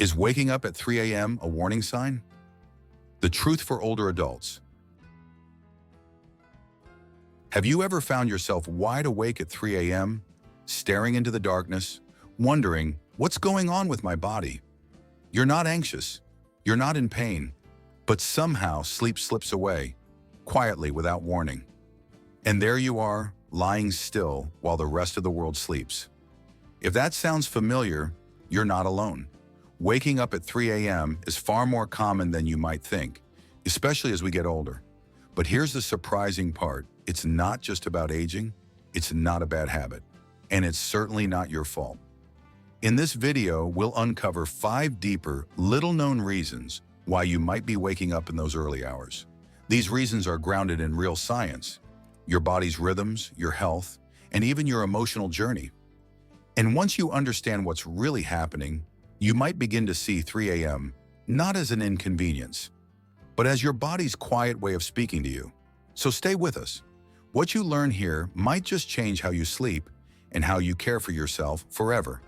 Is waking up at 3 a.m. a warning sign? The truth for older adults. Have you ever found yourself wide awake at 3 a.m., staring into the darkness, wondering, what's going on with my body? You're not anxious, you're not in pain, but somehow sleep slips away, quietly without warning. And there you are, lying still while the rest of the world sleeps. If that sounds familiar, you're not alone. Waking up at 3 a.m. is far more common than you might think, especially as we get older. But here's the surprising part. It's not just about aging, it's not a bad habit, and it's certainly not your fault. In this video, we'll uncover 5 deeper, little-known reasons why you might be waking up in those early hours. These reasons are grounded in real science, your body's rhythms, your health, and even your emotional journey. And once you understand what's really happening, you might begin to see 3 a.m. not as an inconvenience, but as your body's quiet way of speaking to you. So stay with us. What you learn here might just change how you sleep and how you care for yourself forever.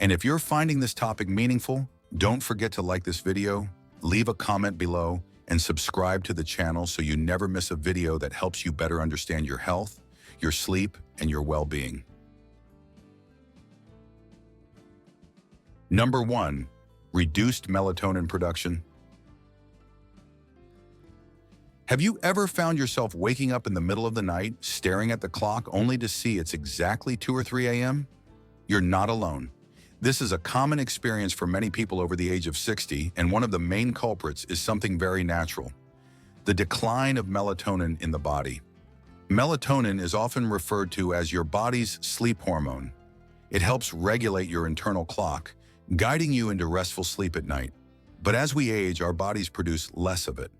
And if you're finding this topic meaningful, don't forget to like this video, leave a comment below, and subscribe to the channel so you never miss a video that helps you better understand your health, your sleep, and your well-being. Number 1. Reduced melatonin production. Have you ever found yourself waking up in the middle of the night, staring at the clock only to see it's exactly 2 or 3 a.m.? You're not alone. This is a common experience for many people over the age of 60, and one of the main culprits is something very natural: the decline of melatonin in the body. Melatonin is often referred to as your body's sleep hormone. It helps regulate your internal clock, guiding you into restful sleep at night. But as we age, our bodies produce less of it.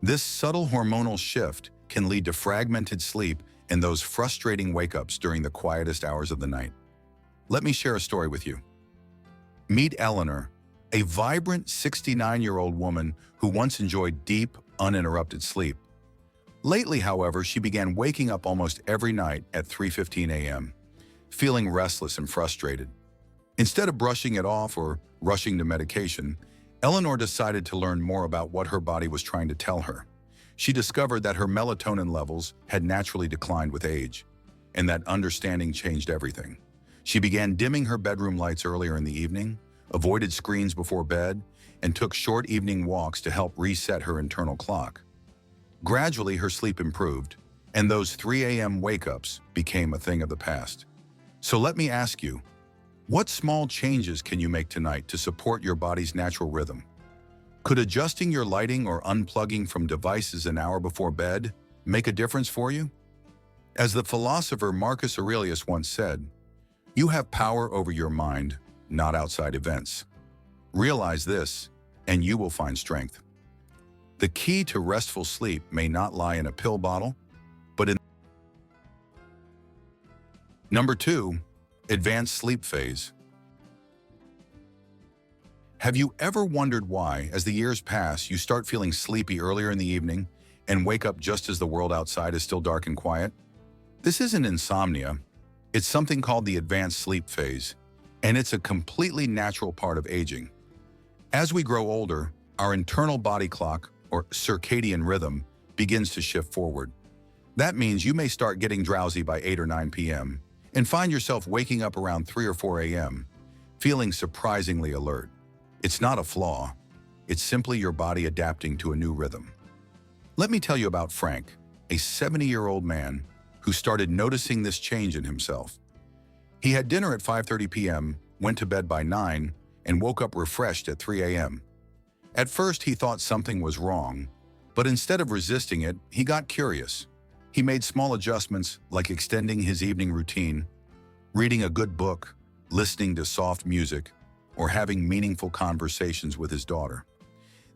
This subtle hormonal shift can lead to fragmented sleep and those frustrating wake-ups during the quietest hours of the night. Let me share a story with you. Meet Eleanor, a vibrant 69-year-old woman who once enjoyed deep, uninterrupted sleep. Lately, however, she began waking up almost every night at 3:15 a.m., feeling restless and frustrated. Instead of brushing it off or rushing to medication, Eleanor decided to learn more about what her body was trying to tell her. She discovered that her melatonin levels had naturally declined with age, and that understanding changed everything. She began dimming her bedroom lights earlier in the evening, avoided screens before bed, and took short evening walks to help reset her internal clock. Gradually, her sleep improved, and those 3 a.m. wake-ups became a thing of the past. So let me ask you, what small changes can you make tonight to support your body's natural rhythm? Could adjusting your lighting or unplugging from devices an hour before bed make a difference for you? As the philosopher Marcus Aurelius once said, "You have power over your mind, not outside events." Realize this, and you will find strength. The key to restful sleep may not lie in a pill bottle, but in Number 2. Advanced sleep phase. Have you ever wondered why, as the years pass, you start feeling sleepy earlier in the evening and wake up just as the world outside is still dark and quiet? This isn't insomnia. It's something called the advanced sleep phase, and it's a completely natural part of aging. As we grow older, our internal body clock, or circadian rhythm, begins to shift forward. That means you may start getting drowsy by 8 or 9 p.m., and find yourself waking up around 3 or 4 a.m., feeling surprisingly alert. It's not a flaw. It's simply your body adapting to a new rhythm. Let me tell you about Frank, a 70-year-old man who started noticing this change in himself. He had dinner at 5:30 p.m., went to bed by 9, and woke up refreshed at 3 a.m. At first, he thought something was wrong, but instead of resisting it, he got curious. He made small adjustments like extending his evening routine, reading a good book, listening to soft music, or having meaningful conversations with his daughter.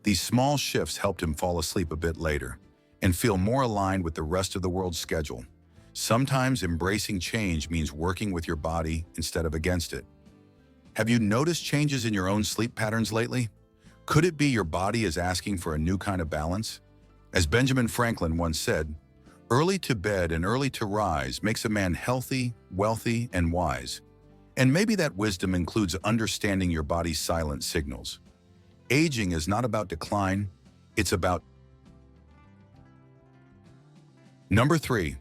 These small shifts helped him fall asleep a bit later and feel more aligned with the rest of the world's schedule. Sometimes embracing change means working with your body instead of against it. Have you noticed changes in your own sleep patterns lately? Could it be your body is asking for a new kind of balance? As Benjamin Franklin once said, "Early to bed and early to rise makes a man healthy, wealthy, and wise." And maybe that wisdom includes understanding your body's silent signals. Aging is not about decline, it's about. Number 3.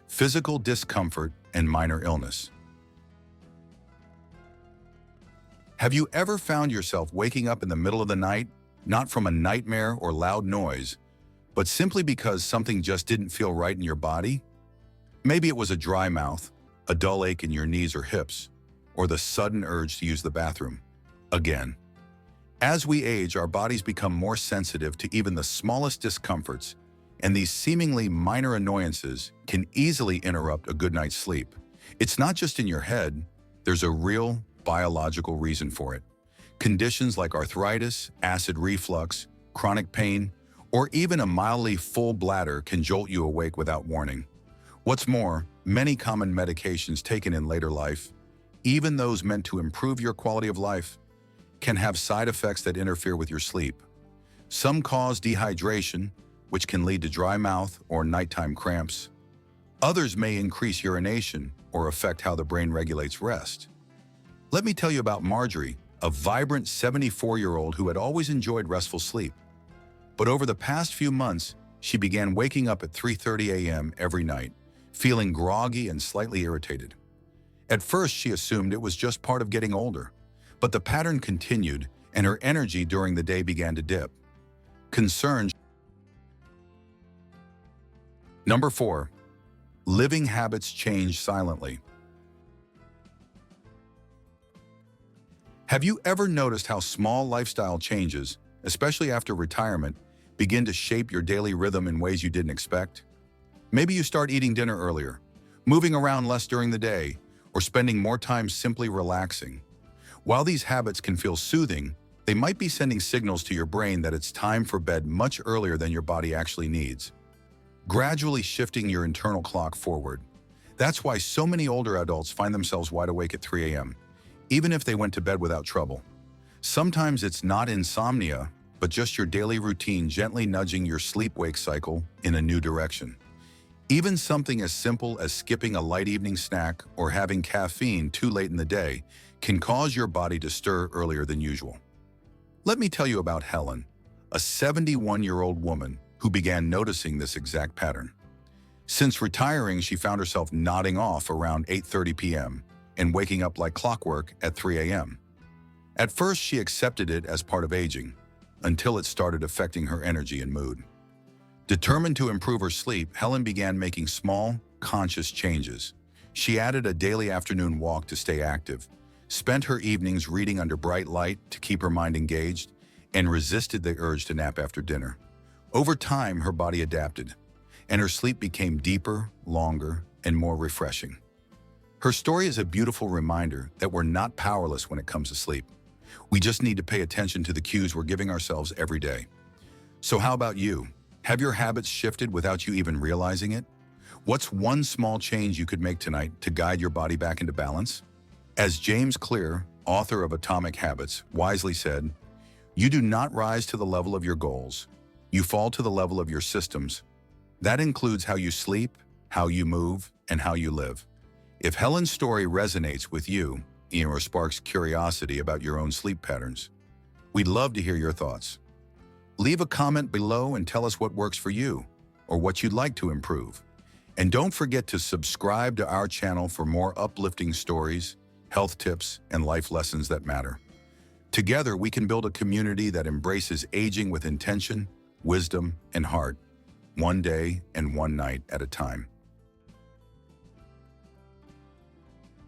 Physical discomfort and minor illness. Have you ever found yourself waking up in the middle of the night, not from a nightmare or loud noise, but simply because something just didn't feel right in your body? Maybe it was a dry mouth, a dull ache in your knees or hips, or the sudden urge to use the bathroom. Again. As we age, our bodies become more sensitive to even the smallest discomforts, and these seemingly minor annoyances can easily interrupt a good night's sleep. It's not just in your head, there's a real biological reason for it. Conditions like arthritis, acid reflux, chronic pain, or even a mildly full bladder can jolt you awake without warning. What's more, many common medications taken in later life, even those meant to improve your quality of life, can have side effects that interfere with your sleep. Some cause dehydration, which can lead to dry mouth or nighttime cramps. Others may increase urination or affect how the brain regulates rest. Let me tell you about Marjorie, a vibrant 74-year-old who had always enjoyed restful sleep. But over the past few months, she began waking up at 3:30 a.m. every night, feeling groggy and slightly irritated. At first, she assumed it was just part of getting older, but the pattern continued and her energy during the day began to dip. Concerned. Number 4. Living habits change silently. Have you ever noticed how small lifestyle changes, especially after retirement, begin to shape your daily rhythm in ways you didn't expect? Maybe you start eating dinner earlier, moving around less during the day, or spending more time simply relaxing. While these habits can feel soothing, they might be sending signals to your brain that it's time for bed much earlier than your body actually needs. Gradually shifting your internal clock forward. That's why so many older adults find themselves wide awake at 3 a.m., even if they went to bed without trouble. Sometimes it's not insomnia, but just your daily routine gently nudging your sleep-wake cycle in a new direction. Even something as simple as skipping a light evening snack or having caffeine too late in the day can cause your body to stir earlier than usual. Let me tell you about Helen, a 71-year-old woman who began noticing this exact pattern. Since retiring, she found herself nodding off around 8:30 p.m. and waking up like clockwork at 3 a.m. At first, she accepted it as part of aging, until it started affecting her energy and mood. Determined to improve her sleep, Helen began making small, conscious changes. She added a daily afternoon walk to stay active, spent her evenings reading under bright light to keep her mind engaged, and resisted the urge to nap after dinner. Over time, her body adapted, and her sleep became deeper, longer, and more refreshing. Her story is a beautiful reminder that we're not powerless when it comes to sleep. We just need to pay attention to the cues we're giving ourselves every day. So how about you? Have your habits shifted without you even realizing it? What's one small change you could make tonight to guide your body back into balance? As James Clear, author of Atomic Habits, wisely said, "You do not rise to the level of your goals. You fall to the level of your systems. That includes how you sleep, how you move, and how you live." If Helen's story resonates with you, or sparks curiosity about your own sleep patterns, we'd love to hear your thoughts. Leave a comment below and tell us what works for you, or what you'd like to improve. And don't forget to subscribe to our channel for more uplifting stories, health tips, and life lessons that matter. Together, we can build a community that embraces aging with intention, wisdom, and heart, one day and one night at a time.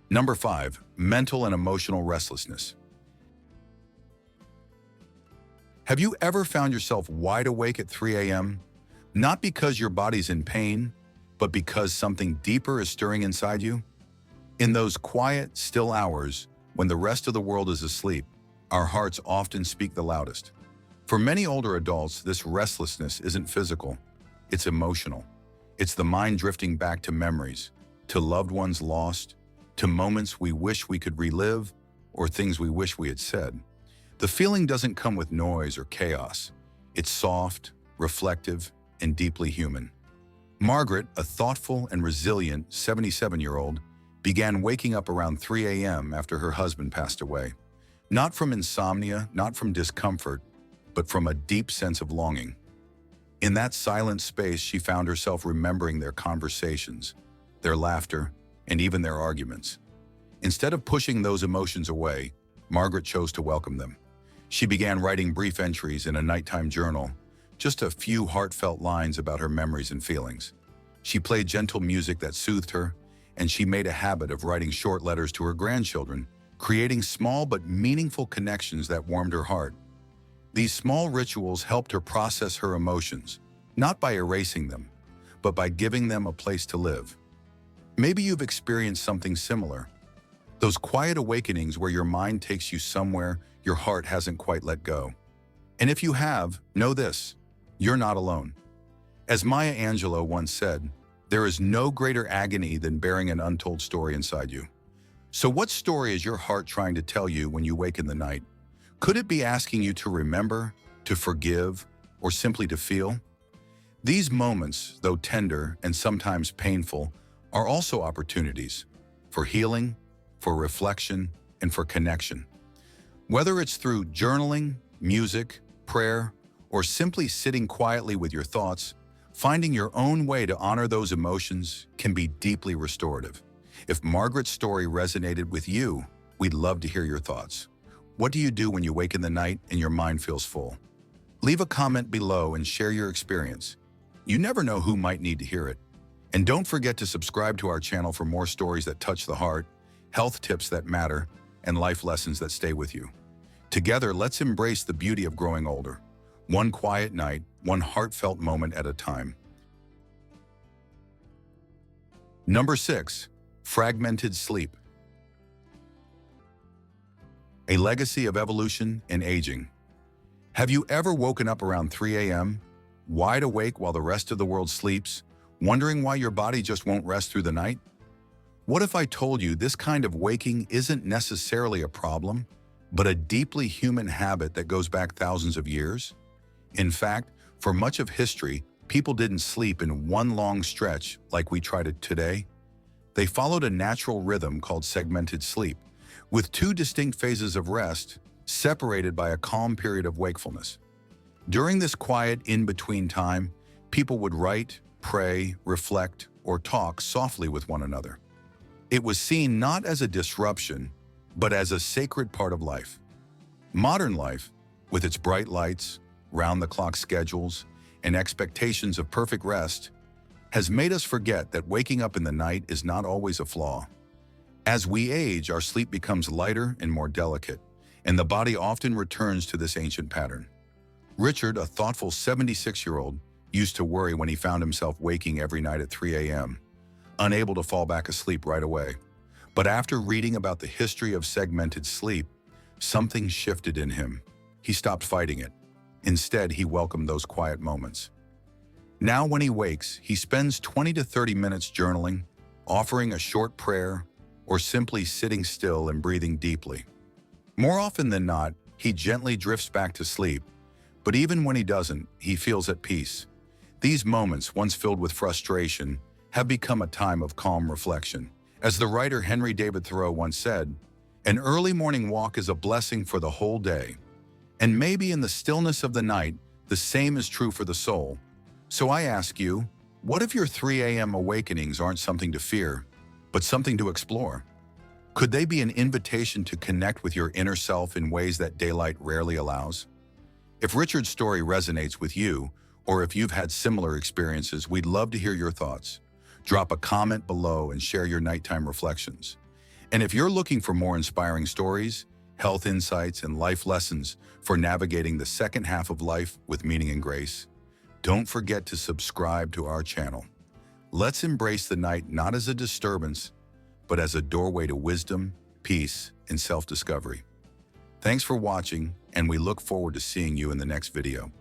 Number 5, mental and emotional restlessness. Have you ever found yourself wide awake at 3 a.m., not because your body's in pain, but because something deeper is stirring inside you? In those quiet, still hours, when the rest of the world is asleep, our hearts often speak the loudest. For many older adults, this restlessness isn't physical, it's emotional. It's the mind drifting back to memories, to loved ones lost, to moments we wish we could relive, or things we wish we had said. The feeling doesn't come with noise or chaos. It's soft, reflective, and deeply human. Margaret, a thoughtful and resilient 77-year-old, began waking up around 3 a.m. after her husband passed away. Not from insomnia, not from discomfort, but from a deep sense of longing. In that silent space, she found herself remembering their conversations, their laughter, and even their arguments. Instead of pushing those emotions away, Margaret chose to welcome them. She began writing brief entries in a nighttime journal, just a few heartfelt lines about her memories and feelings. She played gentle music that soothed her, and she made a habit of writing short letters to her grandchildren, creating small but meaningful connections that warmed her heart. These small rituals helped her process her emotions, not by erasing them, but by giving them a place to live. Maybe you've experienced something similar. Those quiet awakenings where your mind takes you somewhere your heart hasn't quite let go. And if you have, know this: you're not alone. As Maya Angelou once said, there is no greater agony than bearing an untold story inside you. So what story is your heart trying to tell you when you wake in the night? Could it be asking you to remember, to forgive, or simply to feel? These moments, though tender and sometimes painful, are also opportunities for healing, for reflection, and for connection. Whether it's through journaling, music, prayer, or simply sitting quietly with your thoughts, finding your own way to honor those emotions can be deeply restorative. If Margaret's story resonated with you, we'd love to hear your thoughts. What do you do when you wake in the night and your mind feels full? Leave a comment below and share your experience. You never know who might need to hear it. And don't forget to subscribe to our channel for more stories that touch the heart, health tips that matter, and life lessons that stay with you. Together, let's embrace the beauty of growing older. One quiet night, one heartfelt moment at a time. Number 6. Fragmented sleep. A legacy of evolution and aging. Have you ever woken up around 3 a.m., wide awake while the rest of the world sleeps, wondering why your body just won't rest through the night? What if I told you this kind of waking isn't necessarily a problem, but a deeply human habit that goes back thousands of years? In fact, for much of history, people didn't sleep in one long stretch like we try to today. They followed a natural rhythm called segmented sleep, with 2 distinct phases of rest, separated by a calm period of wakefulness. During this quiet in-between time, people would write, pray, reflect, or talk softly with one another. It was seen not as a disruption, but as a sacred part of life. Modern life, with its bright lights, round-the-clock schedules, and expectations of perfect rest, has made us forget that waking up in the night is not always a flaw. As we age, our sleep becomes lighter and more delicate, and the body often returns to this ancient pattern. Richard, a thoughtful 76-year-old, used to worry when he found himself waking every night at 3 a.m., unable to fall back asleep right away. But after reading about the history of segmented sleep, something shifted in him. He stopped fighting it. Instead, he welcomed those quiet moments. Now when he wakes, he spends 20 to 30 minutes journaling, offering a short prayer, or simply sitting still and breathing deeply. More often than not, he gently drifts back to sleep, but even when he doesn't, he feels at peace. These moments, once filled with frustration, have become a time of calm reflection. As the writer Henry David Thoreau once said, "An early morning walk is a blessing for the whole day." And maybe in the stillness of the night, the same is true for the soul. So I ask you, what if your 3 a.m. awakenings aren't something to fear, but something to explore? Could they be an invitation to connect with your inner self in ways that daylight rarely allows? If Richard's story resonates with you, or if you've had similar experiences, we'd love to hear your thoughts. Drop a comment below and share your nighttime reflections. And if you're looking for more inspiring stories, health insights, and life lessons for navigating the second half of life with meaning and grace, don't forget to subscribe to our channel. Let's embrace the night not as a disturbance, but as a doorway to wisdom, peace, and self-discovery. Thanks for watching, and we look forward to seeing you in the next video.